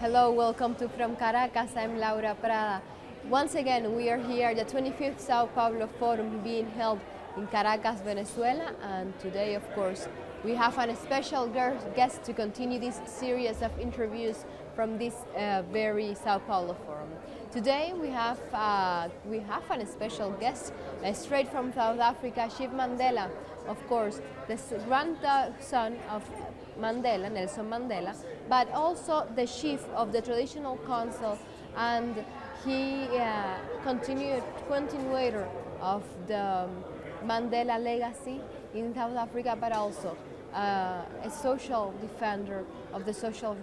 Hello, welcome to From Caracas. I'm Laura Prada. Once again, we are here at the 25th Sao Paulo Forum being held in Caracas, Venezuela. And today, of course, we have a special guest to continue this series of interviews from this very Sao Paulo Forum. Today, we have a special guest straight from South Africa, Chief Mandela. Of course, the grandson of Mandela, Nelson Mandela, but also the chief of the traditional council, and he continuator of the Mandela legacy in South Africa, but also a social defender of the social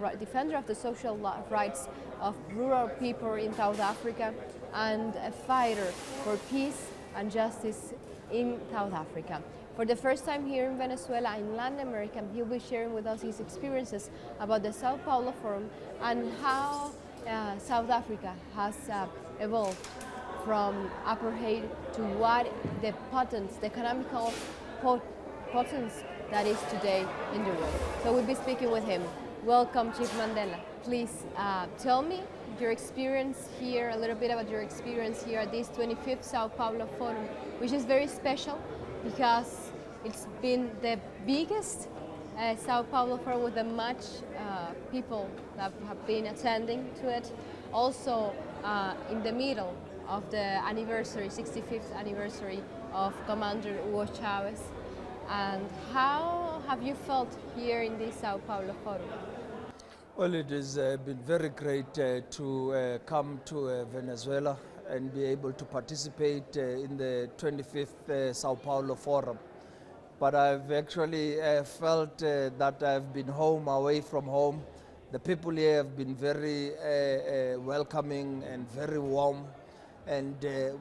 rights of rural people in South Africa, and a fighter for peace and justice in South Africa. For the first time here in Venezuela, in Latin America, he'll be sharing with us his experiences about the Sao Paulo Forum and how South Africa has evolved from apartheid to what the economical potence that is today in the world. So we'll be speaking with him. Welcome, Chief Mandela. Please tell me your experience here, a little bit about your experience here at this 25th Sao Paulo Forum, which is very special because it's been the biggest Sao Paulo Forum with much people that have been attending to it. Also in the middle of the anniversary, 65th anniversary of Commander Hugo Chavez. And how have you felt here in this Sao Paulo Forum? Well, it has been very great to come to Venezuela and be able to participate in the 25th Sao Paulo Forum. But I've actually felt that I've been home, away from home. The people here have been very welcoming and very warm. And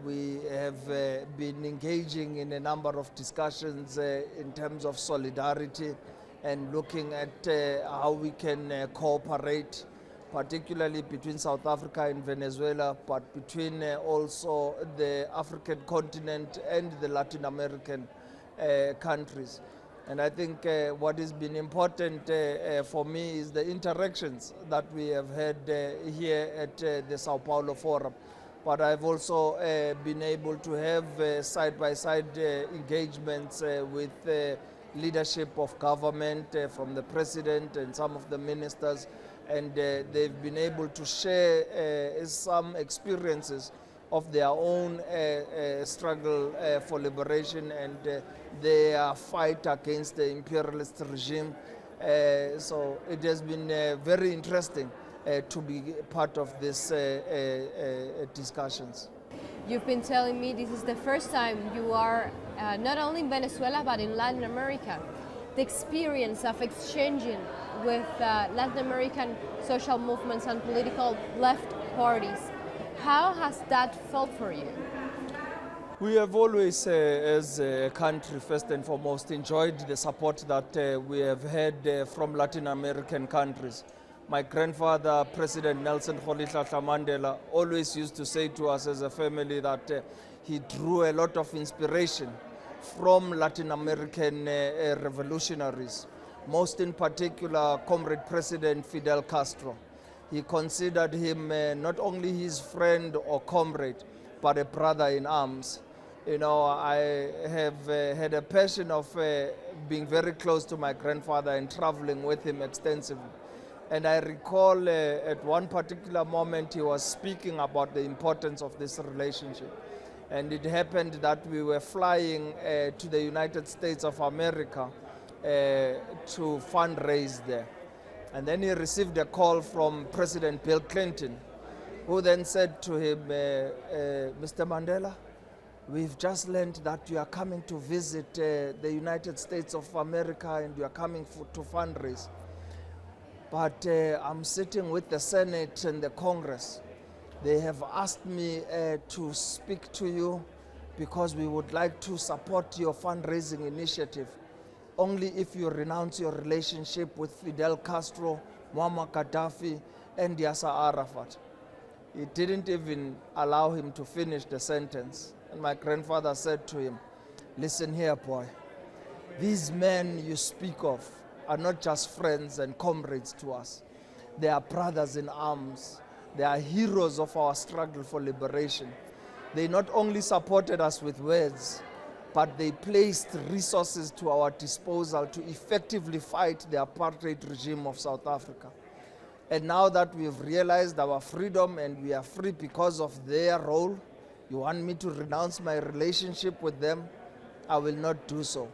we have been engaging in a number of discussions in terms of solidarity and looking at how we can cooperate, particularly between South Africa and Venezuela, but between also the African continent and the Latin American countries. And I think what has been important for me is the interactions that we have had here at the Sao Paulo Forum. But I've also been able to have side-by-side engagements with leadership of government, from the president and some of the ministers, and they've been able to share some experiences of their own struggle for liberation and their fight against the imperialist regime. So it has been very interesting to be part of these discussions. You've been telling me this is the first time you are not only in Venezuela but in Latin America. The experience of exchanging with Latin American social movements and political left parties, how has that felt for you? We have always, as a country, first and foremost, enjoyed the support that we have had from Latin American countries. My grandfather, President Nelson Mandela, always used to say to us as a family that he drew a lot of inspiration from Latin American revolutionaries, most in particular Comrade President Fidel Castro. He considered him not only his friend or comrade, but a brother in arms. You know, I have had a passion of being very close to my grandfather and traveling with him extensively. And I recall at one particular moment he was speaking about the importance of this relationship. And it happened that we were flying to the United States of America to fundraise there. And then he received a call from President Bill Clinton, who then said to him, Mr. Mandela, we've just learned that you are coming to visit the United States of America and you are coming to fundraise. But I'm sitting with the Senate and the Congress. They have asked me to speak to you because we would like to support your fundraising initiative. Only if you renounce your relationship with Fidel Castro, Muammar Gaddafi, and Yasser Arafat. He didn't even allow him to finish the sentence. And my grandfather said to him, listen here, boy. These men you speak of are not just friends and comrades to us. They are brothers in arms. They are heroes of our struggle for liberation. They not only supported us with words, but they placed resources to our disposal to effectively fight the apartheid regime of South Africa. And now that we've realized our freedom and we are free because of their role, you want me to renounce my relationship with them? I will not do so.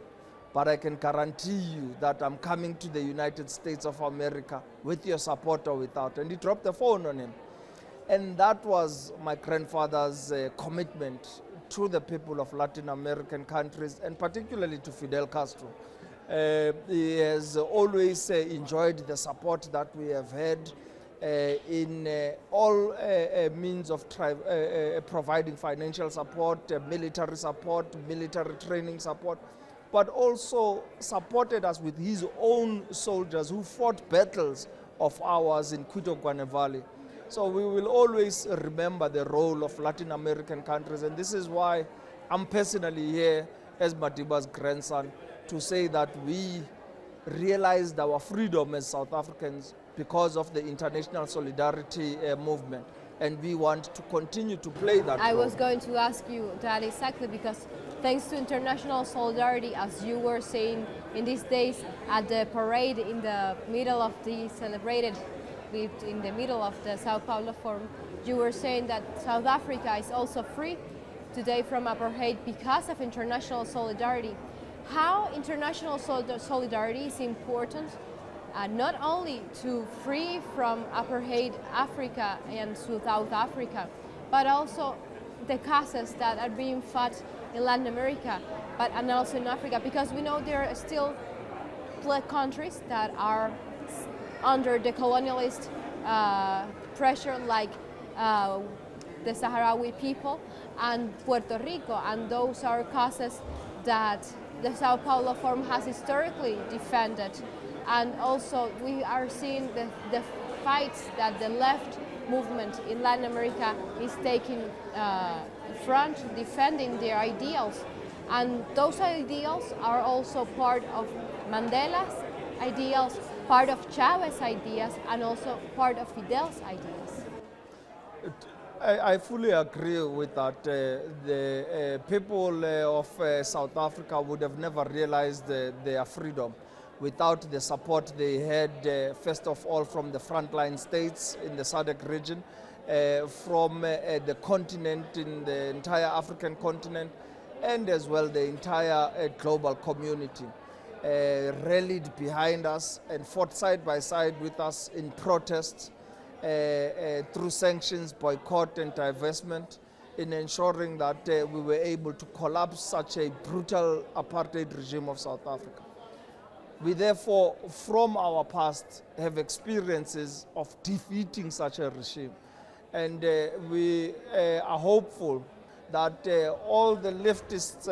But I can guarantee you that I'm coming to the United States of America with your support or without. And he dropped the phone on him. And that was my grandfather's commitment to the people of Latin American countries, and particularly to Fidel Castro. He has always enjoyed the support that we have had in all means of providing financial support, military training support, but also supported us with his own soldiers who fought battles of ours in Quito-Guane Valley. So we will always remember the role of Latin American countries, and this is why I'm personally here as Madiba's grandson to say that we realized our freedom as South Africans because of the international solidarity movement, and we want to continue to play that role. I was going to ask you that exactly, because thanks to international solidarity, as you were saying in these days at the parade in the middle of the celebrated in the middle of the Sao Paulo Forum, you were saying that South Africa is also free today from apartheid because of international solidarity. How international solidarity is important, not only to free from apartheid Africa and South Africa, but also the causes that are being fought in Latin America, and also in Africa, because we know there are still countries that are under the colonialist pressure, like the Sahrawi people and Puerto Rico, and those are causes that the Sao Paulo Forum has historically defended. And also we are seeing the fights that the left movement in Latin America is taking front, defending their ideals. And those ideals are also part of Mandela's ideals, part of Chavez's ideas, and also part of Fidel's ideas. I fully agree with that. The people of South Africa would have never realized their freedom without the support they had, first of all, from the frontline states in the SADC region, from the continent, in the entire African continent, and as well the entire global community. Rallied behind us and fought side by side with us in protests through sanctions, boycott and divestment, in ensuring that we were able to collapse such a brutal apartheid regime of South Africa. We therefore, from our past, have experiences of defeating such a regime, and we are hopeful that all the leftist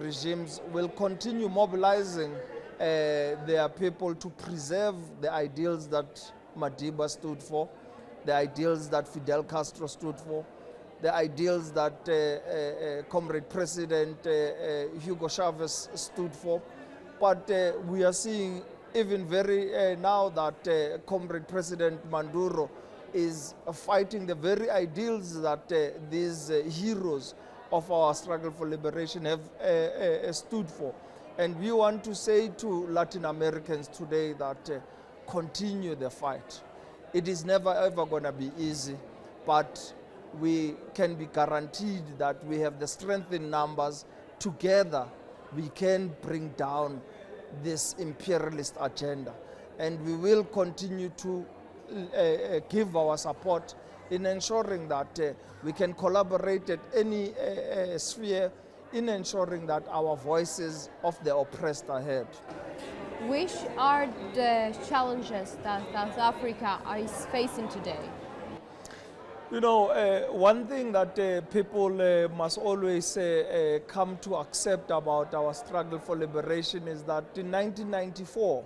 regimes will continue mobilizing their people to preserve the ideals that Madiba stood for, the ideals that Fidel Castro stood for, the ideals that Comrade President Hugo Chavez stood for. But we are seeing even very now that Comrade President Maduro is fighting the very ideals that these heroes of our struggle for liberation have stood for. And we want to say to Latin Americans today that continue the fight. It is never ever going to be easy, but we can be guaranteed that we have the strength in numbers. Together we can bring down this imperialist agenda, and we will continue to give our support in ensuring that we can collaborate at any sphere in ensuring that our voices of the oppressed are heard. Which are the challenges that South Africa is facing today? You know, one thing that people must always come to accept about our struggle for liberation is that in 1994,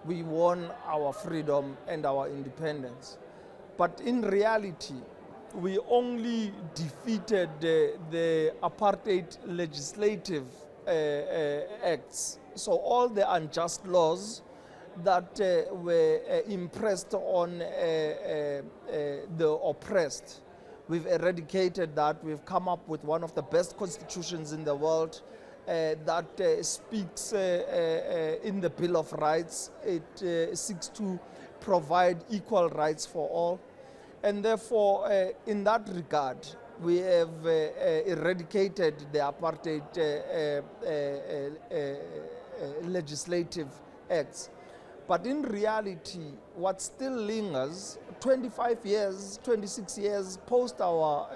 we won our freedom and our independence. But in reality, we only defeated the apartheid legislative acts. So all the unjust laws that were impressed on the oppressed. We've eradicated that. We've come up with one of the best constitutions in the world that speaks in the Bill of Rights. It seeks to provide equal rights for all. And therefore, in that regard, we have eradicated the apartheid legislative acts. But in reality, what still lingers, 25 years, 26 years post our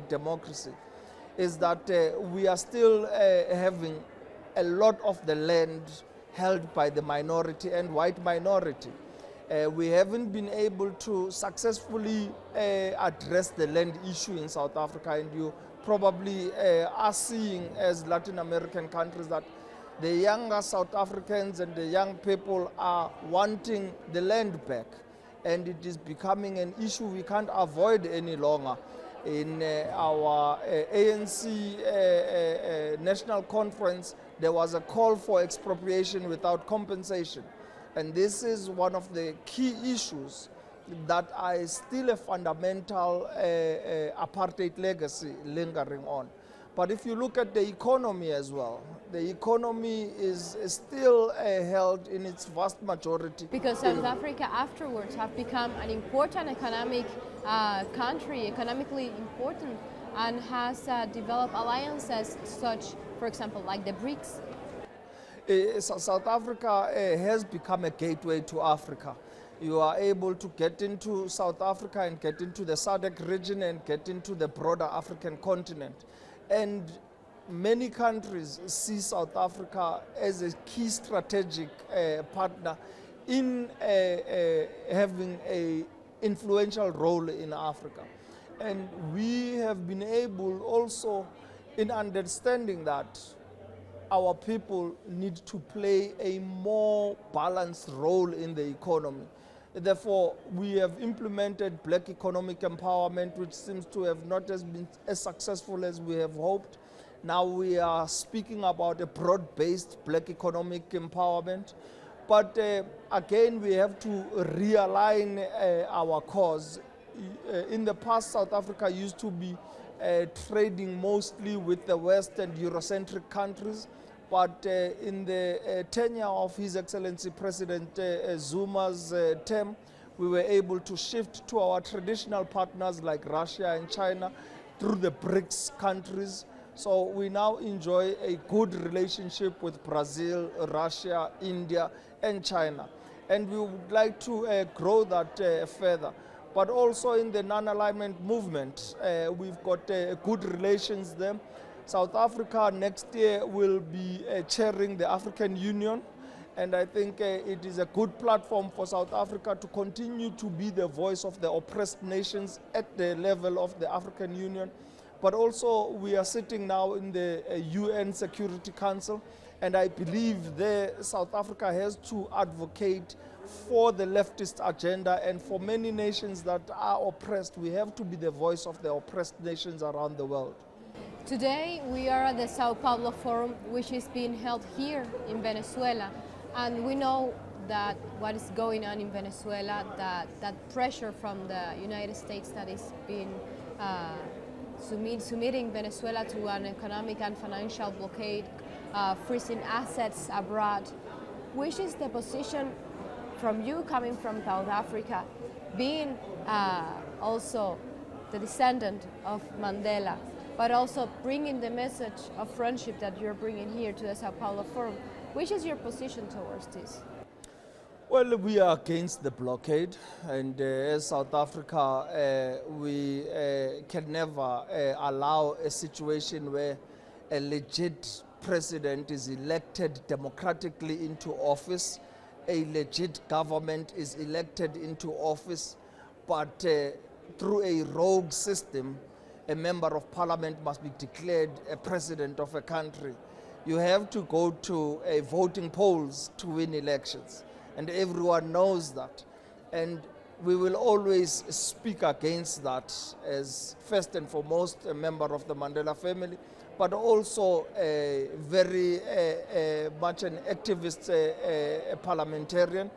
democracy, is that we are still having a lot of the land held by the minority and white minority. We haven't been able to successfully address the land issue in South Africa, and you probably are seeing as Latin American countries that the younger South Africans and the young people are wanting the land back, and it is becoming an issue we can't avoid any longer. In our ANC National Conference, there was a call for expropriation without compensation. And this is one of the key issues that are still a fundamental apartheid legacy lingering on. But if you look at the economy as well, the economy is still held in its vast majority. Because South Africa afterwards have become an important economic country, economically important, and has developed alliances such, for example, like the BRICS. South Africa has become a gateway to Africa. You are able to get into South Africa and get into the SADC region and get into the broader African continent. And many countries see South Africa as a key strategic partner in having an influential role in Africa. And we have been able also in understanding that our people need to play a more balanced role in the economy. Therefore, we have implemented black economic empowerment, which seems to have not been as successful as we have hoped. Now we are speaking about a broad-based black economic empowerment. But again, we have to realign our cause. In the past, South Africa used to be trading mostly with the West and Eurocentric countries. But in the tenure of His Excellency President Zuma's term, we were able to shift to our traditional partners like Russia and China through the BRICS countries. So we now enjoy a good relationship with Brazil, Russia, India, and China. And we would like to grow that further. But also in the non-alignment movement, we've got good relations there. South Africa next year will be chairing the African Union, and I think it is a good platform for South Africa to continue to be the voice of the oppressed nations at the level of the African Union. But also we are sitting now in the UN Security Council, and I believe there South Africa has to advocate for the leftist agenda, and for many nations that are oppressed, we have to be the voice of the oppressed nations around the world. Today we are at the Sao Paulo Forum, which is being held here in Venezuela, and we know that what is going on in Venezuela, that pressure from the United States that is being submitting Venezuela to an economic and financial blockade, freezing assets abroad. Which is the position from you coming from South Africa, being also the descendant of Mandela, but also bringing the message of friendship that you're bringing here to the Sao Paulo Forum? Which is your position towards this? Well, we are against the blockade, and as South Africa, we can never allow a situation where a legit president is elected democratically into office, a legit government is elected into office, but through a rogue system, a member of parliament must be declared a president of a country. You have to go to voting polls to win elections, and everyone knows that. And we will always speak against that as first and foremost a member of the Mandela family, but also very much an activist parliamentarian.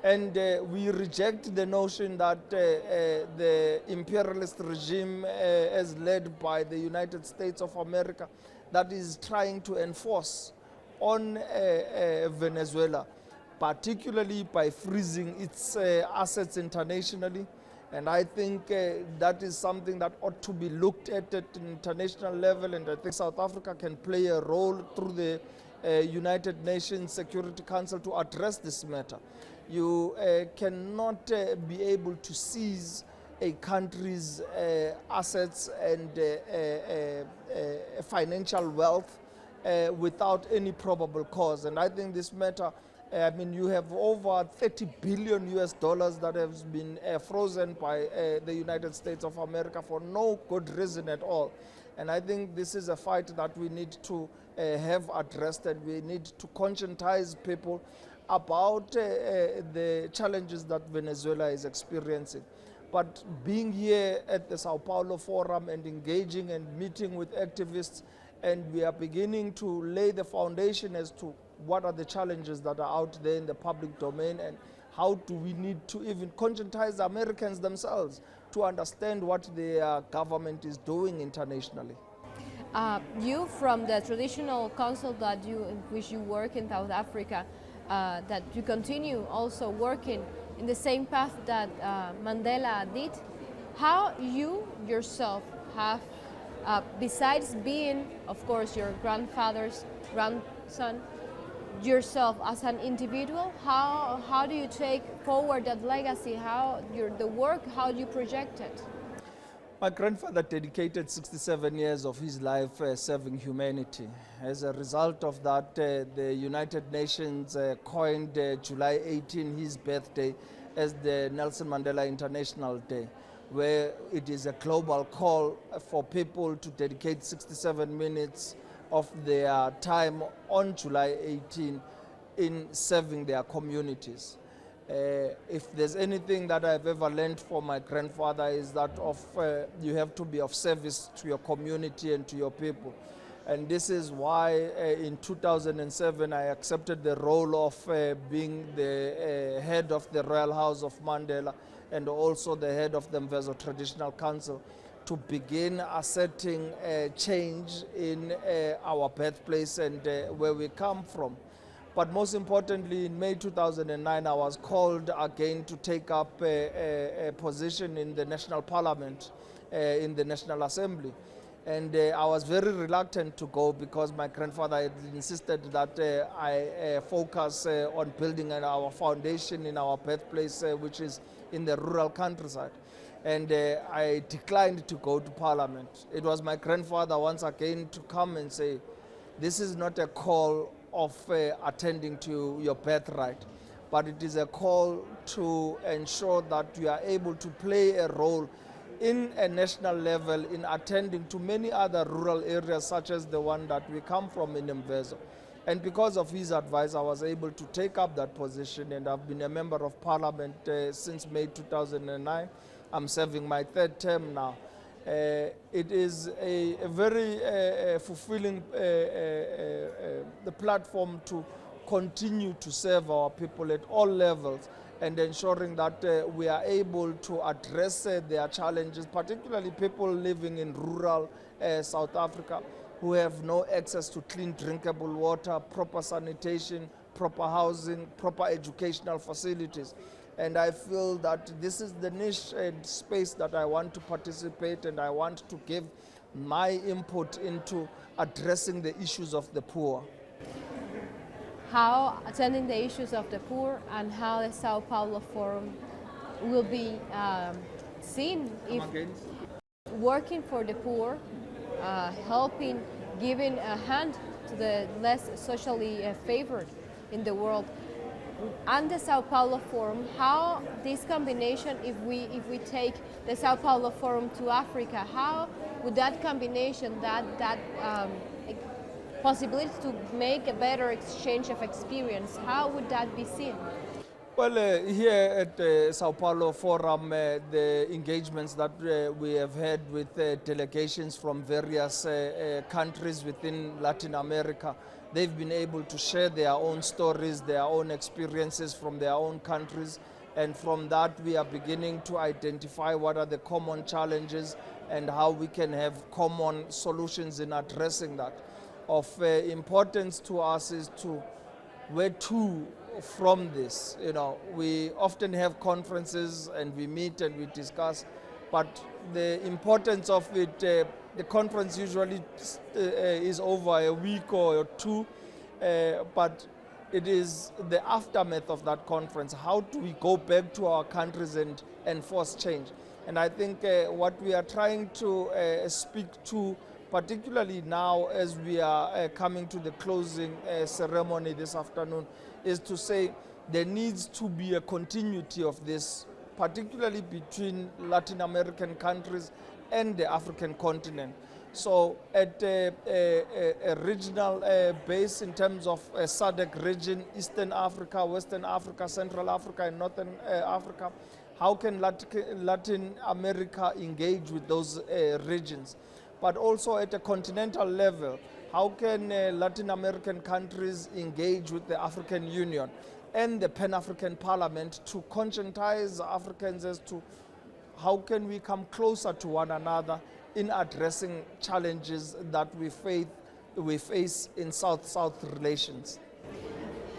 And we reject the notion that the imperialist regime as led by the United States of America that is trying to enforce on Venezuela, particularly by freezing its assets internationally. And I think that is something that ought to be looked at an international level, and I think South Africa can play a role through the United Nations Security Council to address this matter. You cannot be able to seize a country's assets and financial wealth without any probable cause. And I think this matter, I mean, you have over 30 billion US dollars that has been frozen by the United States of America for no good reason at all. And I think this is a fight that we need to have addressed, and we need to conscientize people about the challenges that Venezuela is experiencing. But being here at the Sao Paulo Forum and engaging and meeting with activists, and we are beginning to lay the foundation as to what are the challenges that are out there in the public domain, and how do we need to even conscientize the Americans themselves to understand what their government is doing internationally. You, from the traditional council that in which you work in South Africa, that you continue also working in the same path that Mandela did, how you yourself have, besides being, of course, your grandfather's grandson, yourself as an individual, how do you take forward that legacy? The work, how do you project it? My grandfather dedicated 67 years of his life serving humanity. As a result of that, the United Nations coined July 18, his birthday, as the Nelson Mandela International Day, where it is a global call for people to dedicate 67 minutes of their time on July 18 in serving their communities. If there's anything that I've ever learned from my grandfather, is that you have to be of service to your community and to your people. And this is why in 2007 I accepted the role of being the head of the Royal House of Mandela and also the head of the Mvezo Traditional Council, to begin asserting change in our birthplace and where we come from. But most importantly, in May 2009, I was called again to take up a position in the National Parliament, in the National Assembly. And I was very reluctant to go because my grandfather had insisted that I focus on building our foundation in our birthplace, which is in the rural countryside. And I declined to go to Parliament. It was my grandfather once again to come and say, this is not a call of attending to your birthright, but it is a call to ensure that you are able to play a role in a national level in attending to many other rural areas such as the one that we come from in Mvezo. And because of his advice, I was able to take up that position, and I've been a member of Parliament since May 2009. I'm serving my third term now. It is a very fulfilling the platform to continue to serve our people at all levels, and ensuring that we are able to address their challenges, particularly people living in rural South Africa who have no access to clean drinkable water, proper sanitation, proper housing, proper educational facilities. And I feel that this is the niche and space that I want to participate, and I want to give my input into addressing the issues of the poor. How attending the issues of the poor, and how the Sao Paulo Forum will be seen if working for the poor, helping, giving a hand to the less socially favored in the world. And the Sao Paulo Forum, how this combination, if we take the Sao Paulo Forum to Africa, how would that combination, that possibility to make a better exchange of experience, how would that be seen? Well, here at the Sao Paulo Forum, the engagements that we have had with delegations from various countries within Latin America, they've been able to share their own stories, their own experiences from their own countries, and from that we are beginning to identify what are the common challenges and how we can have common solutions in addressing that. Of importance to us is to where to from this. You know, we often have conferences and we meet and we discuss, but the importance of it, the conference usually is over a week or two, but it is the aftermath of that conference. How do we go back to our countries and enforce change? And I think what we are trying to speak to, particularly now as we are coming to the closing ceremony this afternoon, is to say there needs to be a continuity of this, particularly between Latin American countries and the African continent. So at a regional base in terms of a SADC region, Eastern Africa, Western Africa, Central Africa, and Northern Africa, how can Latin America engage with those regions? But also at a continental level, how can Latin American countries engage with the African Union and the Pan-African Parliament to conscientize Africans as to how can we come closer to one another in addressing challenges that we face in South-South relations.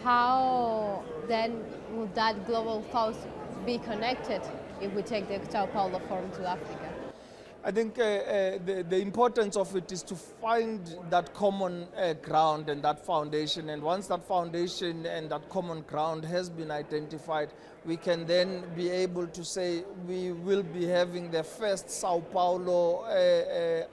How then would that global south be connected if we take the Sao Paulo Forum to Africa? I think the importance of it is to find that common ground and that foundation. And once that foundation and that common ground has been identified, we can then be able to say we will be having the first Sao Paulo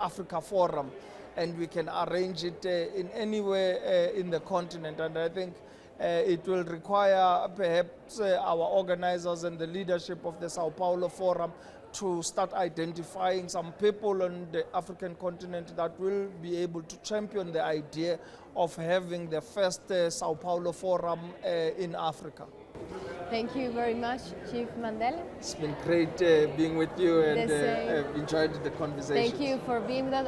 Africa Forum, and we can arrange it in anywhere in the continent. And I think it will require perhaps our organizers and the leadership of the Sao Paulo Forum to start identifying some people on the African continent that will be able to champion the idea of having the first Sao Paulo Forum in Africa. Thank you very much, Chief Mandela. It's been great being with you, and I've enjoyed the conversation. Thank you for being with us.